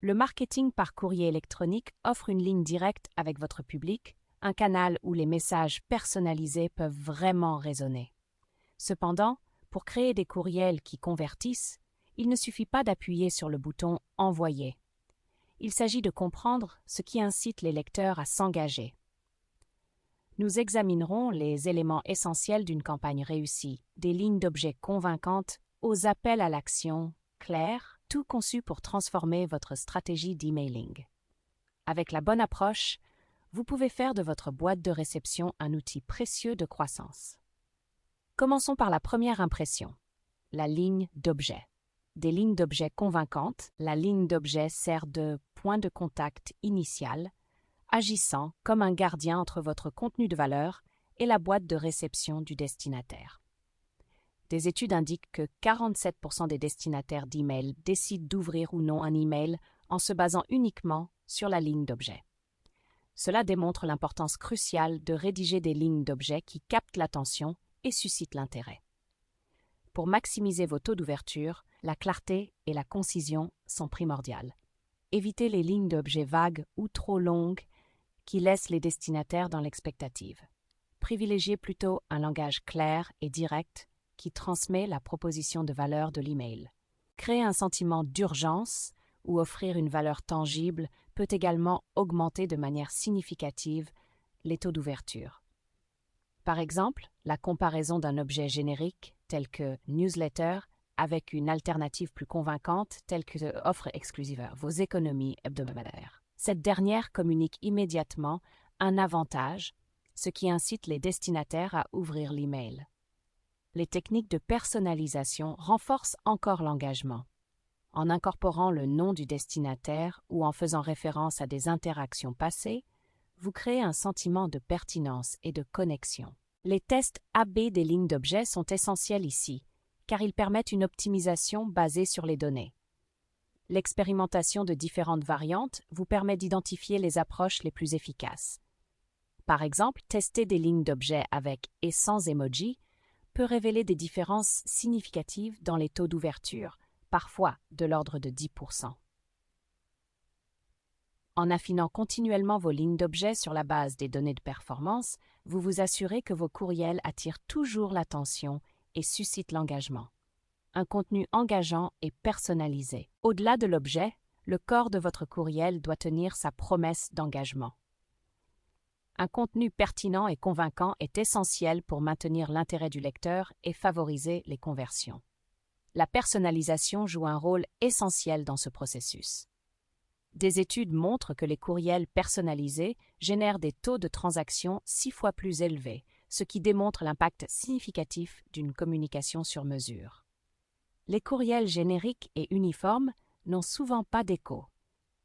Le marketing par courrier électronique offre une ligne directe avec votre public, un canal où les messages personnalisés peuvent vraiment résonner. Cependant, pour créer des courriels qui convertissent, il ne suffit pas d'appuyer sur le bouton « Envoyer ». Il s'agit de comprendre ce qui incite les lecteurs à s'engager. Nous examinerons les éléments essentiels d'une campagne réussie, des lignes d'objets convaincantes aux appels à l'action clairs, tout conçu pour transformer votre stratégie d'emailing. Avec la bonne approche, vous pouvez faire de votre boîte de réception un outil précieux de croissance. Commençons par la première impression, la ligne d'objet. Des lignes d'objet convaincantes, la ligne d'objet sert de point de contact initial, agissant comme un gardien entre votre contenu de valeur et la boîte de réception du destinataire. Des études indiquent que 47% des destinataires d'email décident d'ouvrir ou non un email en se basant uniquement sur la ligne d'objet. Cela démontre l'importance cruciale de rédiger des lignes d'objet qui captent l'attention et suscitent l'intérêt. Pour maximiser vos taux d'ouverture, la clarté et la concision sont primordiales. Évitez les lignes d'objet vagues ou trop longues qui laissent les destinataires dans l'expectative. Privilégiez plutôt un langage clair et direct qui transmet la proposition de valeur de l'email. Créer un sentiment d'urgence ou offrir une valeur tangible peut également augmenter de manière significative les taux d'ouverture. Par exemple, la comparaison d'un objet générique tel que newsletter avec une alternative plus convaincante telle que offre exclusive, vos économies hebdomadaires. Cette dernière communique immédiatement un avantage, ce qui incite les destinataires à ouvrir l'email. Les techniques de personnalisation renforcent encore l'engagement. En incorporant le nom du destinataire ou en faisant référence à des interactions passées, vous créez un sentiment de pertinence et de connexion. Les tests A/B des lignes d'objets sont essentiels ici, car ils permettent une optimisation basée sur les données. L'expérimentation de différentes variantes vous permet d'identifier les approches les plus efficaces. Par exemple, tester des lignes d'objets avec et sans emoji peut révéler des différences significatives dans les taux d'ouverture, parfois de l'ordre de 10%. En affinant continuellement vos lignes d'objets sur la base des données de performance, vous vous assurez que vos courriels attirent toujours l'attention et suscitent l'engagement. Un contenu engageant et personnalisé. Au-delà de l'objet, le corps de votre courriel doit tenir sa promesse d'engagement. Un contenu pertinent et convaincant est essentiel pour maintenir l'intérêt du lecteur et favoriser les conversions. La personnalisation joue un rôle essentiel dans ce processus. Des études montrent que les courriels personnalisés génèrent des taux de transaction 6 fois plus élevés, ce qui démontre l'impact significatif d'une communication sur mesure. Les courriels génériques et uniformes n'ont souvent pas d'écho,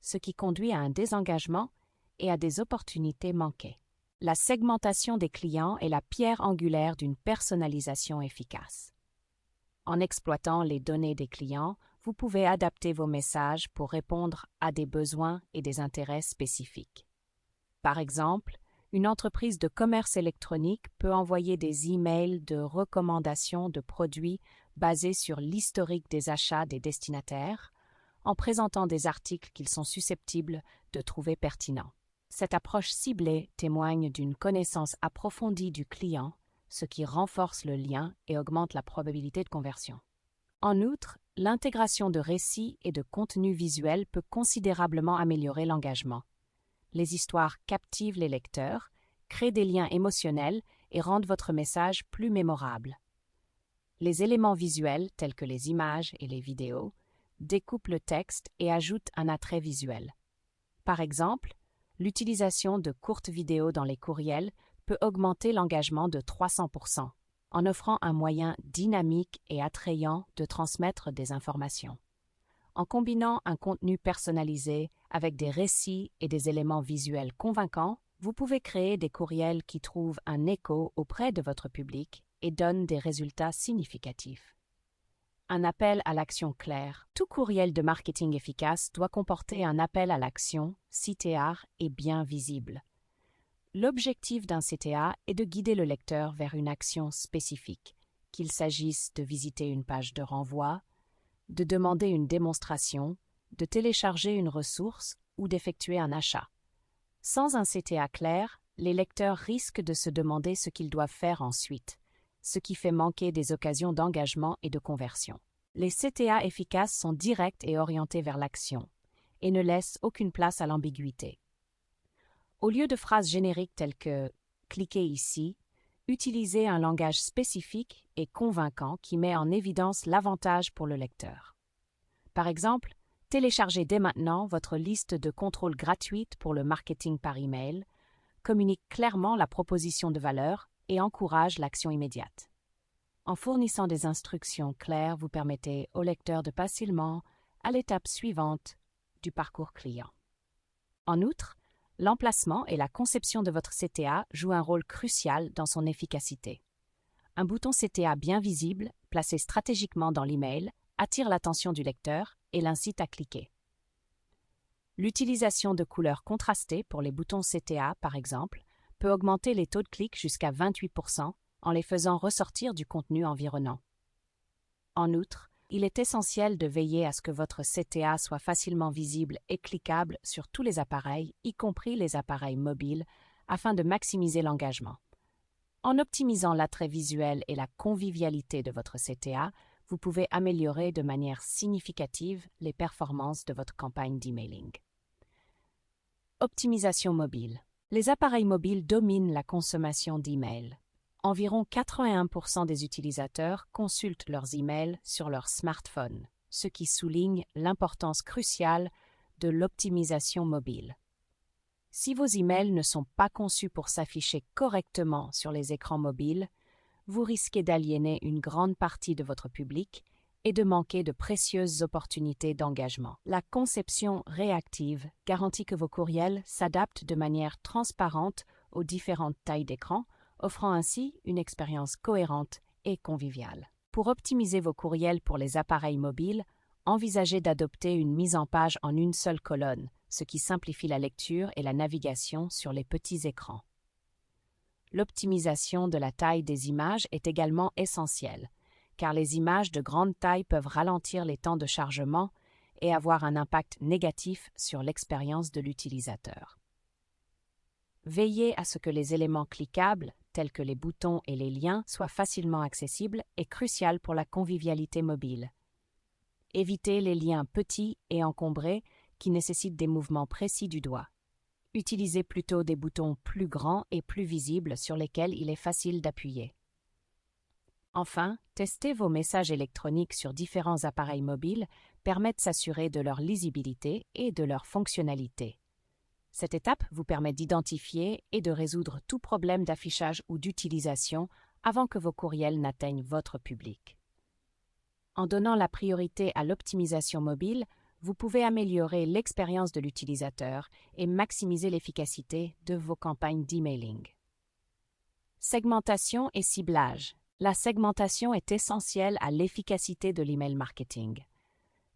ce qui conduit à un désengagement et à des opportunités manquées. La segmentation des clients est la pierre angulaire d'une personnalisation efficace. En exploitant les données des clients, vous pouvez adapter vos messages pour répondre à des besoins et des intérêts spécifiques. Par exemple, une entreprise de commerce électronique peut envoyer des emails de recommandation de produits basés sur l'historique des achats des destinataires, en présentant des articles qu'ils sont susceptibles de trouver pertinents. Cette approche ciblée témoigne d'une connaissance approfondie du client, ce qui renforce le lien et augmente la probabilité de conversion. En outre, l'intégration de récits et de contenus visuels peut considérablement améliorer l'engagement. Les histoires captivent les lecteurs, créent des liens émotionnels et rendent votre message plus mémorable. Les éléments visuels, tels que les images et les vidéos, découpent le texte et ajoutent un attrait visuel. Par exemple, l'utilisation de courtes vidéos dans les courriels peut augmenter l'engagement de 300%, en offrant un moyen dynamique et attrayant de transmettre des informations. En combinant un contenu personnalisé avec des récits et des éléments visuels convaincants, vous pouvez créer des courriels qui trouvent un écho auprès de votre public et donnent des résultats significatifs. Un appel à l'action clair. Tout courriel de marketing efficace doit comporter un appel à l'action, CTA, et bien visible. L'objectif d'un CTA est de guider le lecteur vers une action spécifique, qu'il s'agisse de visiter une page de renvoi, de demander une démonstration, de télécharger une ressource ou d'effectuer un achat. Sans un CTA clair, les lecteurs risquent de se demander ce qu'ils doivent faire ensuite, ce qui fait manquer des occasions d'engagement et de conversion. Les CTA efficaces sont directs et orientés vers l'action, et ne laissent aucune place à l'ambiguïté. Au lieu de phrases génériques telles que « cliquez ici », utilisez un langage spécifique et convaincant qui met en évidence l'avantage pour le lecteur. Par exemple, téléchargez dès maintenant votre liste de contrôle gratuite pour le marketing par email, communique clairement la proposition de valeur et encourage l'action immédiate. En fournissant des instructions claires, vous permettez au lecteur de passer facilement à l'étape suivante du parcours client. En outre, l'emplacement et la conception de votre CTA jouent un rôle crucial dans son efficacité. Un bouton CTA bien visible, placé stratégiquement dans l'email, attire l'attention du lecteur et l'incite à cliquer. L'utilisation de couleurs contrastées pour les boutons CTA, par exemple, peut augmenter les taux de clic jusqu'à 28% en les faisant ressortir du contenu environnant. En outre, il est essentiel de veiller à ce que votre CTA soit facilement visible et cliquable sur tous les appareils, y compris les appareils mobiles, afin de maximiser l'engagement. En optimisant l'attrait visuel et la convivialité de votre CTA, vous pouvez améliorer de manière significative les performances de votre campagne d'emailing. Optimisation mobile. Les appareils mobiles dominent la consommation d'emails. Environ 81% des utilisateurs consultent leurs emails sur leur smartphone, ce qui souligne l'importance cruciale de l'optimisation mobile. Si vos emails ne sont pas conçus pour s'afficher correctement sur les écrans mobiles, vous risquez d'aliéner une grande partie de votre public et de manquer de précieuses opportunités d'engagement. La conception réactive garantit que vos courriels s'adaptent de manière transparente aux différentes tailles d'écran, offrant ainsi une expérience cohérente et conviviale. Pour optimiser vos courriels pour les appareils mobiles, envisagez d'adopter une mise en page en une seule colonne, ce qui simplifie la lecture et la navigation sur les petits écrans. L'optimisation de la taille des images est également essentielle, car les images de grande taille peuvent ralentir les temps de chargement et avoir un impact négatif sur l'expérience de l'utilisateur. Veillez à ce que les éléments cliquables, tels que les boutons et les liens, soient facilement accessibles et crucial pour la convivialité mobile. Évitez les liens petits et encombrés qui nécessitent des mouvements précis du doigt. Utilisez plutôt des boutons plus grands et plus visibles sur lesquels il est facile d'appuyer. Enfin, tester vos messages électroniques sur différents appareils mobiles permet de s'assurer de leur lisibilité et de leur fonctionnalité. Cette étape vous permet d'identifier et de résoudre tout problème d'affichage ou d'utilisation avant que vos courriels n'atteignent votre public. En donnant la priorité à l'optimisation mobile, vous pouvez améliorer l'expérience de l'utilisateur et maximiser l'efficacité de vos campagnes d'emailing. Segmentation et ciblage. La segmentation est essentielle à l'efficacité de l'email marketing,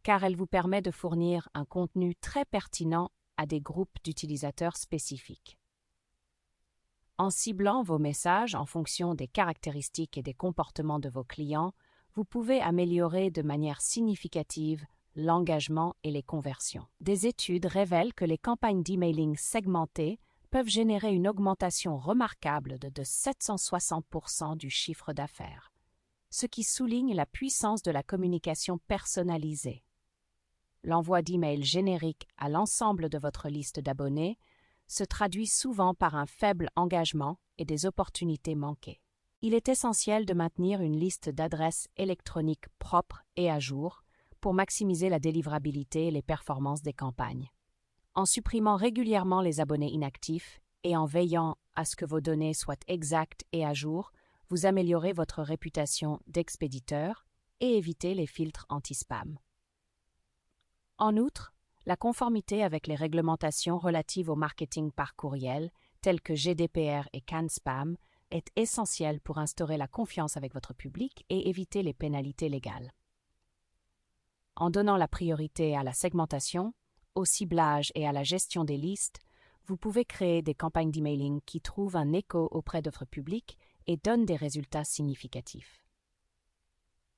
car elle vous permet de fournir un contenu très pertinent à des groupes d'utilisateurs spécifiques. En ciblant vos messages en fonction des caractéristiques et des comportements de vos clients, vous pouvez améliorer de manière significative l'engagement et les conversions. Des études révèlent que les campagnes d'emailing segmentées peuvent générer une augmentation remarquable de 760% du chiffre d'affaires, ce qui souligne la puissance de la communication personnalisée. L'envoi d'emails génériques à l'ensemble de votre liste d'abonnés se traduit souvent par un faible engagement et des opportunités manquées. Il est essentiel de maintenir une liste d'adresses électroniques propre et à jour pour maximiser la délivrabilité et les performances des campagnes. En supprimant régulièrement les abonnés inactifs et en veillant à ce que vos données soient exactes et à jour, vous améliorez votre réputation d'expéditeur et évitez les filtres anti-spam. En outre, la conformité avec les réglementations relatives au marketing par courriel, telles que GDPR et CAN-SPAM, est essentielle pour instaurer la confiance avec votre public et éviter les pénalités légales. En donnant la priorité à la segmentation, au ciblage et à la gestion des listes, vous pouvez créer des campagnes d'emailing qui trouvent un écho auprès de votre public et donnent des résultats significatifs.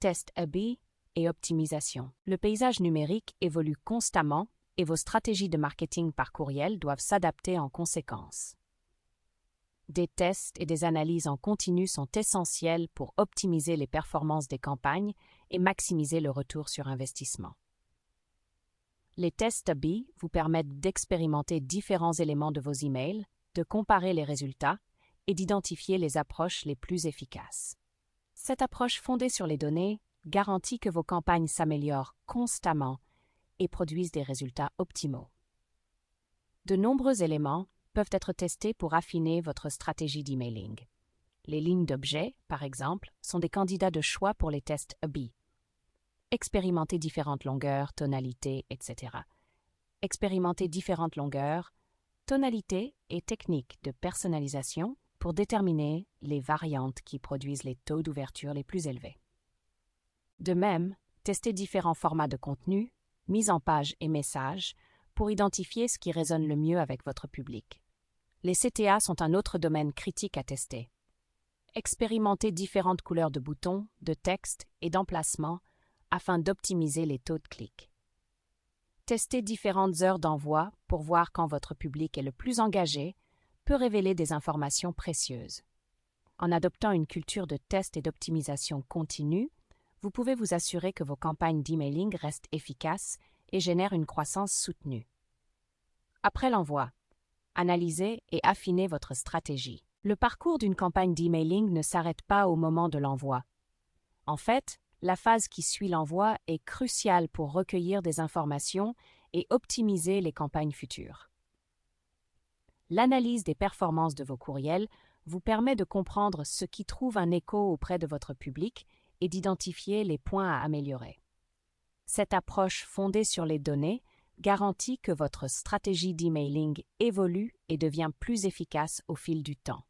Test A/B et optimisation. Le paysage numérique évolue constamment et vos stratégies de marketing par courriel doivent s'adapter en conséquence. Des tests et des analyses en continu sont essentiels pour optimiser les performances des campagnes et maximiser le retour sur investissement. Les tests A/B vous permettent d'expérimenter différents éléments de vos emails, de comparer les résultats et d'identifier les approches les plus efficaces. Cette approche fondée sur les données garantit que vos campagnes s'améliorent constamment et produisent des résultats optimaux. De nombreux éléments peuvent être testés pour affiner votre stratégie d'emailing. Les lignes d'objets, par exemple, sont des candidats de choix pour les tests A/B. Expérimentez différentes longueurs, tonalités, etc. Expérimentez différentes longueurs, tonalités et techniques de personnalisation pour déterminer les variantes qui produisent les taux d'ouverture les plus élevés. De même, testez différents formats de contenu, mise en page et messages, pour identifier ce qui résonne le mieux avec votre public. Les CTA sont un autre domaine critique à tester. Expérimentez différentes couleurs de boutons, de texte et d'emplacement afin d'optimiser les taux de clic. Testez différentes heures d'envoi pour voir quand votre public est le plus engagé peut révéler des informations précieuses. En adoptant une culture de test et d'optimisation continue, vous pouvez vous assurer que vos campagnes d'emailing restent efficaces et génèrent une croissance soutenue. Après l'envoi, analysez et affinez votre stratégie. Le parcours d'une campagne d'emailing ne s'arrête pas au moment de l'envoi. En fait, la phase qui suit l'envoi est cruciale pour recueillir des informations et optimiser les campagnes futures. L'analyse des performances de vos courriels vous permet de comprendre ce qui trouve un écho auprès de votre public et d'identifier les points à améliorer. Cette approche fondée sur les données garantit que votre stratégie d'emailing évolue et devient plus efficace au fil du temps.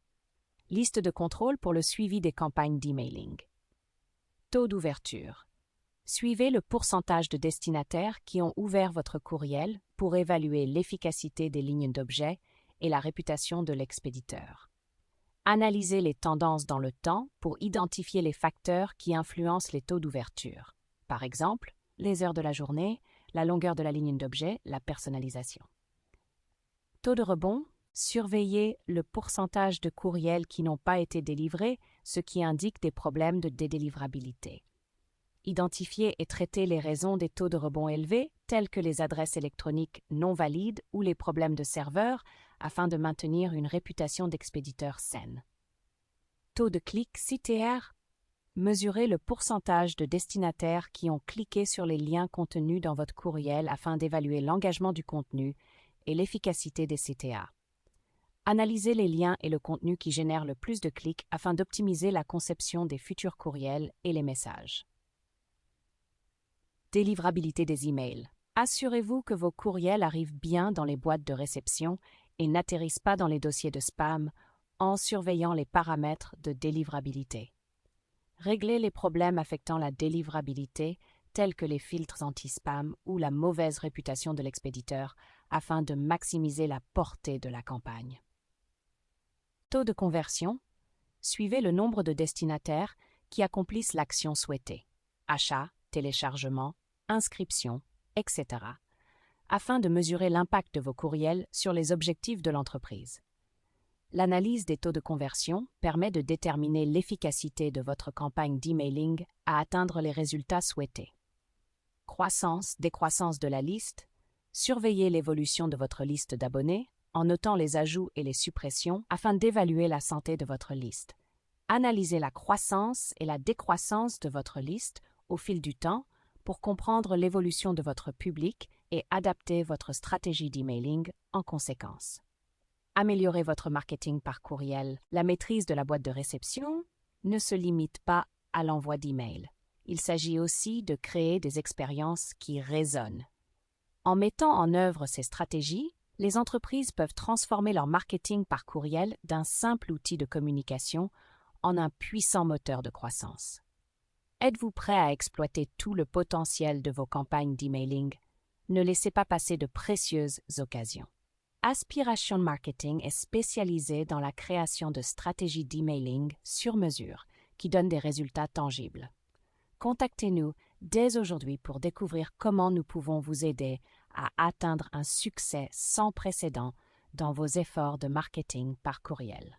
Liste de contrôle pour le suivi des campagnes d'emailing. Taux d'ouverture. Suivez le pourcentage de destinataires qui ont ouvert votre courriel pour évaluer l'efficacité des lignes d'objets et la réputation de l'expéditeur. Analysez les tendances dans le temps pour identifier les facteurs qui influencent les taux d'ouverture. Par exemple, les heures de la journée, la longueur de la ligne d'objet, la personnalisation. Taux de rebond. Surveillez le pourcentage de courriels qui n'ont pas été délivrés, ce qui indique des problèmes de délivrabilité. Identifiez et traitez les raisons des taux de rebond élevés, tels que les adresses électroniques non valides ou les problèmes de serveur, afin de maintenir une réputation d'expéditeur saine. Taux de clic CTR. Mesurez le pourcentage de destinataires qui ont cliqué sur les liens contenus dans votre courriel afin d'évaluer l'engagement du contenu et l'efficacité des CTA. Analysez les liens et le contenu qui génèrent le plus de clics afin d'optimiser la conception des futurs courriels et les messages. Délivrabilité des emails. Assurez-vous que vos courriels arrivent bien dans les boîtes de réception et n'atterrissent pas dans les dossiers de spam en surveillant les paramètres de délivrabilité. Réglez les problèmes affectant la délivrabilité, tels que les filtres anti-spam ou la mauvaise réputation de l'expéditeur, afin de maximiser la portée de la campagne. Taux de conversion. Suivez le nombre de destinataires qui accomplissent l'action souhaitée, achat, téléchargement, inscription, etc., afin de mesurer l'impact de vos courriels sur les objectifs de l'entreprise. L'analyse des taux de conversion permet de déterminer l'efficacité de votre campagne d'emailing à atteindre les résultats souhaités. Croissance, décroissance de la liste. Surveillez l'évolution de votre liste d'abonnés en notant les ajouts et les suppressions afin d'évaluer la santé de votre liste. Analysez la croissance et la décroissance de votre liste au fil du temps pour comprendre l'évolution de votre public et adapter votre stratégie d'emailing en conséquence. Améliorez votre marketing par courriel. La maîtrise de la boîte de réception ne se limite pas à l'envoi d'emails. Il s'agit aussi de créer des expériences qui résonnent. En mettant en œuvre ces stratégies, les entreprises peuvent transformer leur marketing par courriel d'un simple outil de communication en un puissant moteur de croissance. Êtes-vous prêt à exploiter tout le potentiel de vos campagnes d'emailing? Ne laissez pas passer de précieuses occasions. Aspiration Marketing est spécialisé dans la création de stratégies d'emailing sur mesure qui donnent des résultats tangibles. Contactez-nous dès aujourd'hui pour découvrir comment nous pouvons vous aider à atteindre un succès sans précédent dans vos efforts de marketing par courriel.